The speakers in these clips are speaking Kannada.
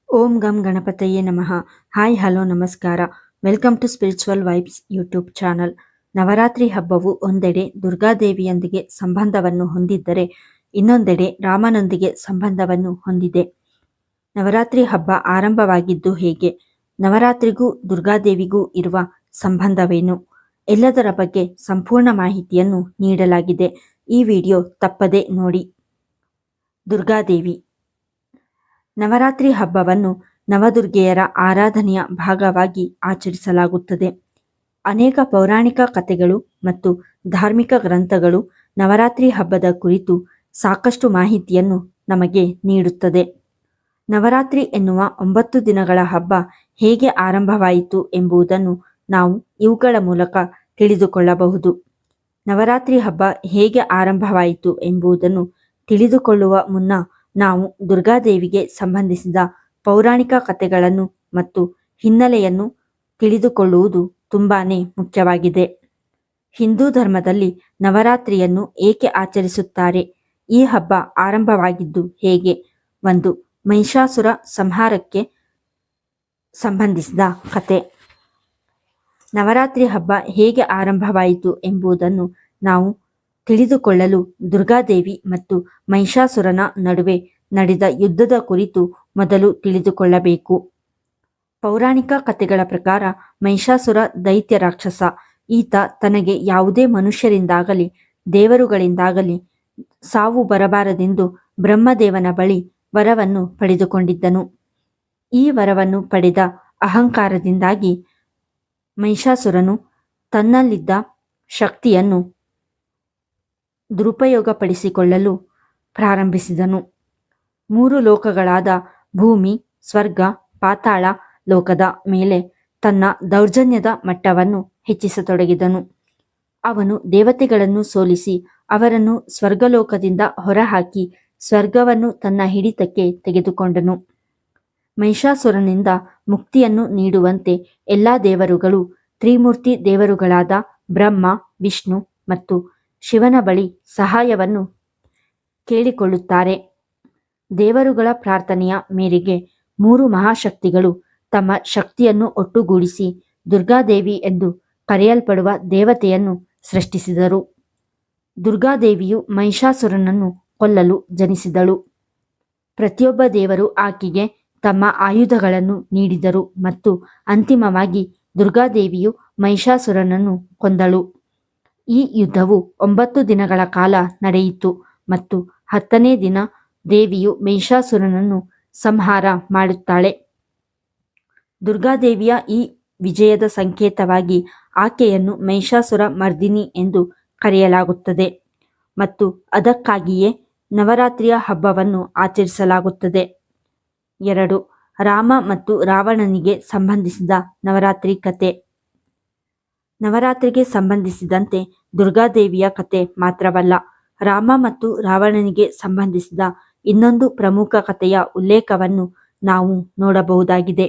ಓಂ ಗಂ ಗಣಪತಯೇ ನಮಃ. ಹಾಯ್ ಹಲೋ ನಮಸ್ಕಾರ. Welcome to spiritual vibes YouTube channel. Navratri ಹಬ್ಬವು ಒಂದೆಡೆ ದುರ್ಗಾದೇವಿಯೊಂದಿಗೆ ಸಂಬಂಧವನ್ನು ಹೊಂದಿದ್ದರೆ ಇನ್ನೊಂದೆಡೆ ರಾಮನೊಂದಿಗೆ ಸಂಬಂಧವನ್ನು ಹೊಂದಿದೆ. ನವರಾತ್ರಿ ಹಬ್ಬ ಆರಂಭವಾಗಿದ್ದು ಹೇಗೆ? ನವರಾತ್ರಿಗೂ ದುರ್ಗಾದೇವಿಗೂ ಇರುವ ಸಂಬಂಧವೇನು? ಎಲ್ಲದರ ಬಗ್ಗೆ ಸಂಪೂರ್ಣ ಮಾಹಿತಿಯನ್ನು ನೀಡಲಾಗಿದೆ. ಈ ವಿಡಿಯೋ ತಪ್ಪದೆ ನೋಡಿ. ದುರ್ಗಾದೇವಿ. ನವರಾತ್ರಿ ಹಬ್ಬವನ್ನು ನವದುರ್ಗೆಯರ ಆರಾಧನೆಯ ಭಾಗವಾಗಿ ಆಚರಿಸಲಾಗುತ್ತದೆ. ಅನೇಕ ಪೌರಾಣಿಕ ಕಥೆಗಳು ಮತ್ತು ಧಾರ್ಮಿಕ ಗ್ರಂಥಗಳು ನವರಾತ್ರಿ ಹಬ್ಬದ ಕುರಿತು ಸಾಕಷ್ಟು ಮಾಹಿತಿಯನ್ನು ನಮಗೆ ನೀಡುತ್ತದೆ. ನವರಾತ್ರಿ ಎನ್ನುವ 9 ದಿನಗಳ ಹಬ್ಬ ಹೇಗೆ ಆರಂಭವಾಯಿತು ಎಂಬುದನ್ನು ನಾವು ಇವುಗಳ ಮೂಲಕ ತಿಳಿದುಕೊಳ್ಳಬಹುದು. ನವರಾತ್ರಿ ಹಬ್ಬ ಹೇಗೆ ಆರಂಭವಾಯಿತು ಎಂಬುದನ್ನು ತಿಳಿದುಕೊಳ್ಳುವ ಮುನ್ನ ನಾವು ದುರ್ಗಾದೇವಿಗೆ ಸಂಬಂಧಿಸಿದ ಪೌರಾಣಿಕ ಕಥೆಗಳನ್ನು ಮತ್ತು ಹಿನ್ನೆಲೆಯನ್ನು ತಿಳಿದುಕೊಳ್ಳುವುದು ತುಂಬಾನೇ ಮುಖ್ಯವಾಗಿದೆ. ಹಿಂದೂ ಧರ್ಮದಲ್ಲಿ ನವರಾತ್ರಿಯನ್ನು ಏಕೆ ಆಚರಿಸುತ್ತಾರೆ? ಈ ಹಬ್ಬ ಆರಂಭವಾಗಿದ್ದು ಹೇಗೆ? 1. ಮಹಿಷಾಸುರ ಸಂಹಾರಕ್ಕೆ ಸಂಬಂಧಿಸಿದ ಕಥೆ. ನವರಾತ್ರಿ ಹಬ್ಬ ಹೇಗೆ ಆರಂಭವಾಯಿತು ಎಂಬುದನ್ನು ನಾವು ತಿಳಿದುಕೊಳ್ಳಲು ದುರ್ಗಾದೇವಿ ಮತ್ತು ಮಹಿಷಾಸುರನ ನಡುವೆ ನಡೆದ ಯುದ್ಧದ ಕುರಿತು ಮೊದಲು ತಿಳಿದುಕೊಳ್ಳಬೇಕು. ಪೌರಾಣಿಕ ಕಥೆಗಳ ಪ್ರಕಾರ ಮಹಿಷಾಸುರ ದೈತ್ಯ ರಾಕ್ಷಸ. ಈತ ತನಗೆ ಯಾವುದೇ ಮನುಷ್ಯರಿಂದಾಗಲಿ ದೇವರುಗಳಿಂದಾಗಲಿ ಸಾವು ಬರಬಾರದೆಂದು ಬ್ರಹ್ಮದೇವನ ಬಳಿ ವರವನ್ನು ಪಡೆದುಕೊಂಡಿದ್ದನು. ಈ ವರವನ್ನು ಪಡೆದ ಅಹಂಕಾರದಿಂದಾಗಿ ಮಹಿಷಾಸುರನು ತನ್ನಲ್ಲಿದ್ದ ಶಕ್ತಿಯನ್ನು ದುರುಪಯೋಗಪಡಿಸಿಕೊಳ್ಳಲು ಪ್ರಾರಂಭಿಸಿದನು. 3 ಲೋಕಗಳಾದ ಭೂಮಿ, ಸ್ವರ್ಗ, ಪಾತಾಳ ಲೋಕದ ಮೇಲೆ ತನ್ನ ದೌರ್ಜನ್ಯದ ಮಟ್ಟವನ್ನು ಹೆಚ್ಚಿಸತೊಡಗಿದನು. ಅವನು ದೇವತೆಗಳನ್ನು ಸೋಲಿಸಿ ಅವರನ್ನು ಸ್ವರ್ಗಲೋಕದಿಂದ ಹೊರಹಾಕಿ ಸ್ವರ್ಗವನ್ನು ತನ್ನ ಹಿಡಿತಕ್ಕೆ ತೆಗೆದುಕೊಂಡನು. ಮಹಿಷಾಸುರನಿಂದ ಮುಕ್ತಿಯನ್ನು ನೀಡುವಂತೆ ಎಲ್ಲ ದೇವರುಗಳು ತ್ರಿಮೂರ್ತಿ ದೇವರುಗಳಾದ ಬ್ರಹ್ಮ, ವಿಷ್ಣು ಮತ್ತು ಶಿವನ ಬಳಿ ಸಹಾಯವನ್ನು ಕೇಳಿಕೊಳ್ಳುತ್ತಾರೆ. ದೇವರುಗಳ ಪ್ರಾರ್ಥನೆಯ ಮೇರೆಗೆ 3 ಮಹಾಶಕ್ತಿಗಳು ತಮ್ಮ ಶಕ್ತಿಯನ್ನು ಒಟ್ಟುಗೂಡಿಸಿ ದುರ್ಗಾದೇವಿ ಎಂದು ಕರೆಯಲ್ಪಡುವ ದೇವತೆಯನ್ನು ಸೃಷ್ಟಿಸಿದರು. ದುರ್ಗಾದೇವಿಯು ಮಹಿಷಾಸುರನನ್ನು ಕೊಲ್ಲಲು ಜನಿಸಿದಳು. ಪ್ರತಿಯೊಬ್ಬ ದೇವರು ಆಕೆಗೆ ತಮ್ಮ ಆಯುಧಗಳನ್ನು ನೀಡಿದರು ಮತ್ತು ಅಂತಿಮವಾಗಿ ದುರ್ಗಾದೇವಿಯು ಮಹಿಷಾಸುರನನ್ನು ಕೊಂದಳು. ಈ ಯುದ್ಧವು 9 ದಿನಗಳ ಕಾಲ ನಡೆಯಿತು ಮತ್ತು 10ನೇ ದಿನ ದೇವಿಯು ಮಹಿಷಾಸುರನನ್ನು ಸಂಹಾರ ಮಾಡುತ್ತಾಳೆ. ದುರ್ಗಾದೇವಿಯ ಈ ವಿಜಯದ ಸಂಕೇತವಾಗಿ ಆಕೆಯನ್ನು ಮಹಿಷಾಸುರ ಮರ್ದಿನಿ ಎಂದು ಕರೆಯಲಾಗುತ್ತದೆ ಮತ್ತು ಅದಕ್ಕಾಗಿಯೇ ನವರಾತ್ರಿಯ ಹಬ್ಬವನ್ನು ಆಚರಿಸಲಾಗುತ್ತದೆ. 2. ರಾಮ ಮತ್ತು ರಾವಣನಿಗೆ ಸಂಬಂಧಿಸಿದ ನವರಾತ್ರಿ ಕಥೆ. ನವರಾತ್ರಿಗೆ ಸಂಬಂಧಿಸಿದಂತೆ ದುರ್ಗಾದೇವಿಯ ಕಥೆ ಮಾತ್ರವಲ್ಲ, ರಾಮ ಮತ್ತು ರಾವಣನಿಗೆ ಸಂಬಂಧಿಸಿದ ಇನ್ನೊಂದು ಪ್ರಮುಖ ಕಥೆಯ ಉಲ್ಲೇಖವನ್ನು ನಾವು ನೋಡಬಹುದಾಗಿದೆ.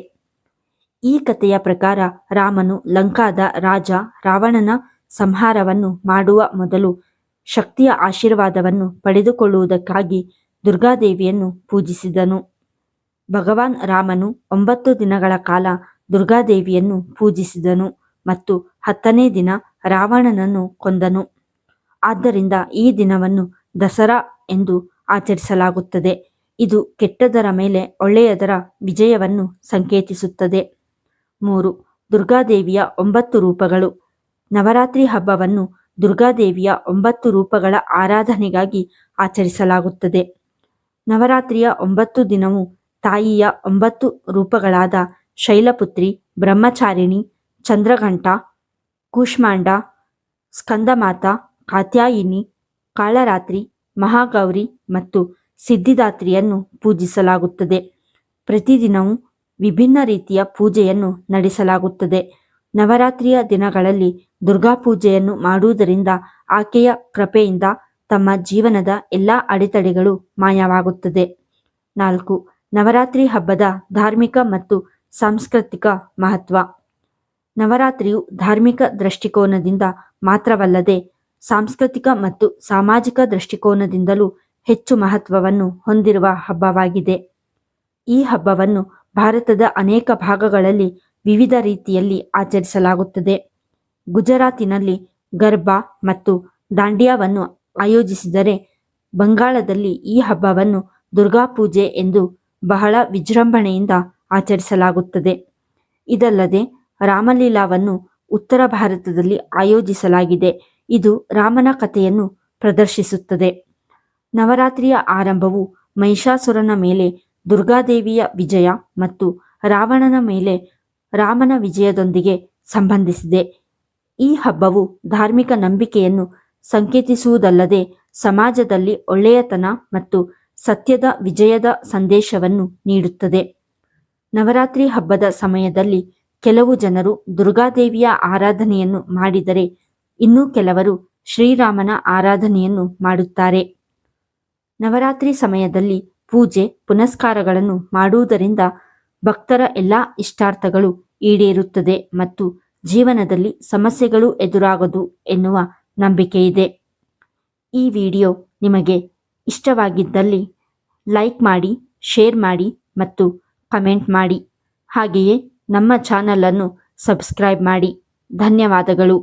ಈ ಕಥೆಯ ಪ್ರಕಾರ ರಾಮನು ಲಂಕಾದ ರಾಜ ರಾವಣನ ಸಂಹಾರವನ್ನು ಮಾಡುವ ಮೊದಲು ಶಕ್ತಿಯ ಆಶೀರ್ವಾದವನ್ನು ಪಡೆದುಕೊಳ್ಳುವುದಕ್ಕಾಗಿ ದುರ್ಗಾದೇವಿಯನ್ನು ಪೂಜಿಸಿದನು. ಭಗವಾನ್ ರಾಮನು 9 ದಿನಗಳ ಕಾಲ ದುರ್ಗಾದೇವಿಯನ್ನು ಪೂಜಿಸಿದನು ಮತ್ತು 10ನೇ ದಿನ ರಾವಣನನ್ನು ಕೊಂದನು. ಆದ್ದರಿಂದ ಈ ದಿನವನ್ನು ದಸರಾ ಎಂದು ಆಚರಿಸಲಾಗುತ್ತದೆ. ಇದು ಕೆಟ್ಟದರ ಮೇಲೆ ಒಳ್ಳೆಯದರ ವಿಜಯವನ್ನು ಸಂಕೇತಿಸುತ್ತದೆ. 3. ದುರ್ಗಾದೇವಿಯ 9 ರೂಪಗಳು. ನವರಾತ್ರಿ ಹಬ್ಬವನ್ನು ದುರ್ಗಾದೇವಿಯ 9 ರೂಪಗಳ ಆರಾಧನೆಗಾಗಿ ಆಚರಿಸಲಾಗುತ್ತದೆ. ನವರಾತ್ರಿಯ 9 ದಿನವೂ ತಾಯಿಯ 9 ರೂಪಗಳಾದ ಶೈಲಪುತ್ರಿ, ಬ್ರಹ್ಮಚಾರಿಣಿ, ಚಂದ್ರಘಂಟ, ಕೂಷ್ಮಾಂಡ, ಸ್ಕಂದಮಾತಾ, ಕಾತ್ಯಾಯಿನಿ, ಕಾಳರಾತ್ರಿ, ಮಹಾಗೌರಿ ಮತ್ತು ಸಿದ್ಧಿದಾತ್ರಿಯನ್ನು ಪೂಜಿಸಲಾಗುತ್ತದೆ. ಪ್ರತಿದಿನವೂ ವಿಭಿನ್ನ ರೀತಿಯ ಪೂಜೆಯನ್ನು ನಡೆಸಲಾಗುತ್ತದೆ. ನವರಾತ್ರಿಯ ದಿನಗಳಲ್ಲಿ ದುರ್ಗಾ ಪೂಜೆಯನ್ನು ಮಾಡುವುದರಿಂದ ಆಕೆಯ ಕೃಪೆಯಿಂದ ತಮ್ಮ ಜೀವನದ ಎಲ್ಲ ಅಡೆತಡೆಗಳು ಮಾಯವಾಗುತ್ತದೆ. 4. ನವರಾತ್ರಿ ಹಬ್ಬದ ಧಾರ್ಮಿಕ ಮತ್ತು ಸಾಂಸ್ಕೃತಿಕ ಮಹತ್ವ. ನವರಾತ್ರಿಯು ಧಾರ್ಮಿಕ ದೃಷ್ಟಿಕೋನದಿಂದ ಮಾತ್ರವಲ್ಲದೆ ಸಾಂಸ್ಕೃತಿಕ ಮತ್ತು ಸಾಮಾಜಿಕ ದೃಷ್ಟಿಕೋನದಿಂದಲೂ ಹೆಚ್ಚು ಮಹತ್ವವನ್ನು ಹೊಂದಿರುವ ಹಬ್ಬವಾಗಿದೆ. ಈ ಹಬ್ಬವನ್ನು ಭಾರತದ ಅನೇಕ ಭಾಗಗಳಲ್ಲಿ ವಿವಿಧ ರೀತಿಯಲ್ಲಿ ಆಚರಿಸಲಾಗುತ್ತದೆ. ಗುಜರಾತಿನಲ್ಲಿ ಗರ್ಬಾ ಮತ್ತು ದಾಂಡಿಯಾವನ್ನು ಆಯೋಜಿಸಿದರೆ, ಬಂಗಾಳದಲ್ಲಿ ಈ ಹಬ್ಬವನ್ನು ದುರ್ಗಾ ಪೂಜೆ ಎಂದು ಬಹಳ ವಿಜೃಂಭಣೆಯಿಂದ ಆಚರಿಸಲಾಗುತ್ತದೆ. ಇದಲ್ಲದೆ ರಾಮಲೀಲಾವನ್ನು ಉತ್ತರ ಭಾರತದಲ್ಲಿ ಆಯೋಜಿಸಲಾಗಿದೆ. ಇದು ರಾಮನ ಕಥೆಯನ್ನು ಪ್ರದರ್ಶಿಸುತ್ತದೆ. ನವರಾತ್ರಿಯ ಆರಂಭವು ಮಹಿಷಾಸುರನ ಮೇಲೆ ದುರ್ಗಾದೇವಿಯ ವಿಜಯ ಮತ್ತು ರಾವಣನ ಮೇಲೆ ರಾಮನ ವಿಜಯದೊಂದಿಗೆ ಸಂಬಂಧಿಸಿದೆ. ಈ ಹಬ್ಬವು ಧಾರ್ಮಿಕ ನಂಬಿಕೆಯನ್ನು ಸಂಕೇತಿಸುವುದಲ್ಲದೆ ಸಮಾಜದಲ್ಲಿ ಒಳ್ಳೆಯತನ ಮತ್ತು ಸತ್ಯದ ವಿಜಯದ ಸಂದೇಶವನ್ನು ನೀಡುತ್ತದೆ. ನವರಾತ್ರಿ ಹಬ್ಬದ ಸಮಯದಲ್ಲಿ ಕೆಲವು ಜನರು ದುರ್ಗಾದೇವಿಯ ಆರಾಧನೆಯನ್ನು ಮಾಡಿದರೆ, ಇನ್ನೂ ಕೆಲವರು ಶ್ರೀರಾಮನ ಆರಾಧನೆಯನ್ನು ಮಾಡುತ್ತಾರೆ. ನವರಾತ್ರಿ ಸಮಯದಲ್ಲಿ ಪೂಜೆ ಪುನಸ್ಕಾರಗಳನ್ನು ಮಾಡುವುದರಿಂದ ಭಕ್ತರ ಎಲ್ಲ ಇಷ್ಟಾರ್ಥಗಳು ಈಡೇರುತ್ತದೆ ಮತ್ತು ಜೀವನದಲ್ಲಿ ಸಮಸ್ಯೆಗಳು ಎದುರಾಗದು ಎನ್ನುವ ನಂಬಿಕೆಯಿದೆ. ಈ ವಿಡಿಯೋ ನಿಮಗೆ ಇಷ್ಟವಾಗಿದ್ದಲ್ಲಿ ಲೈಕ್ ಮಾಡಿ, ಶೇರ್ ಮಾಡಿ ಮತ್ತು ಕಮೆಂಟ್ ಮಾಡಿ. ಹಾಗೆಯೇ ನಮ್ಮ ಚಾನಲನ್ನು ಸಬ್ಸ್ಕ್ರೈಬ್ ಮಾಡಿ. ಧನ್ಯವಾದಗಳು.